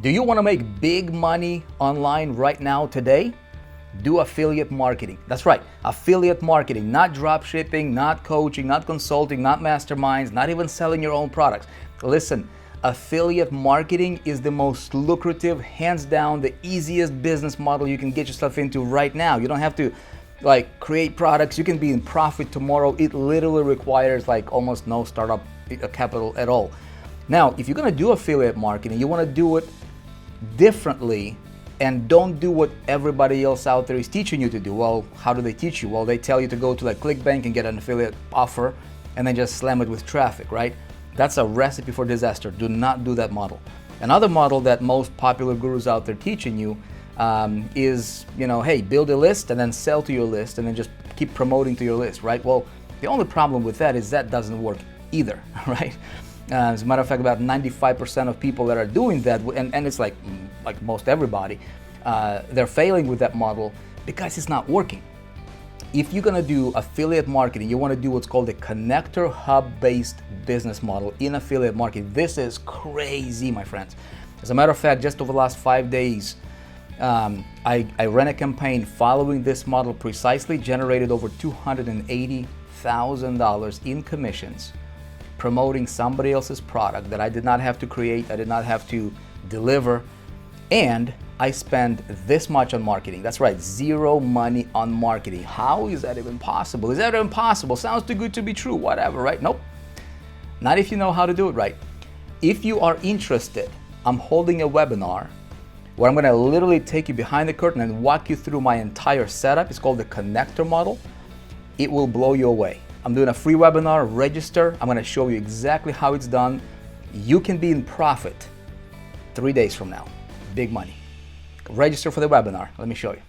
Do you want to make big money online right now today? Do affiliate marketing. That's right, affiliate marketing, not drop shipping, not coaching, not consulting, not masterminds, not even selling your own products. Listen, affiliate marketing is the most lucrative, hands down, the easiest business model you can get yourself into right now. You don't have to create products. You can be in profit tomorrow. It literally requires almost no startup capital at all. Now, if you're gonna do affiliate marketing, you wanna do it differently and don't do what everybody else out there is teaching you to do. Well, how do they teach you? Well, they tell you to go to ClickBank and get an affiliate offer and then just slam it with traffic, right? That's a recipe for disaster. Do not do that model. Another model that most popular gurus out there teaching you is, hey, build a list and then sell to your list and then just keep promoting to your list, right? Well, the only problem with that is that doesn't work either, right? As a matter of fact, about 95% of people that are doing that, and it's like most everybody, they're failing with that model because it's not working. If you're gonna do affiliate marketing, you wanna do what's called a connector hub-based business model in affiliate marketing. This is crazy, my friends. As a matter of fact, just over the last 5 days, I ran a campaign following this model precisely, generated over $280,000 in commissions, promoting somebody else's product that I did not have to create, I did not have to deliver, and I spend this much on marketing. That's right, zero money on marketing. How is that even possible? Is that even possible? Sounds too good to be true, whatever, right? Nope. Not if you know how to do it right. If you are interested, I'm holding a webinar where I'm gonna literally take you behind the curtain and walk you through my entire setup. It's called the connector model. It will blow you away. I'm doing a free webinar, register. I'm gonna show you exactly how it's done. You can be in profit 3 days from now. Big money. Register for the webinar. Let me show you.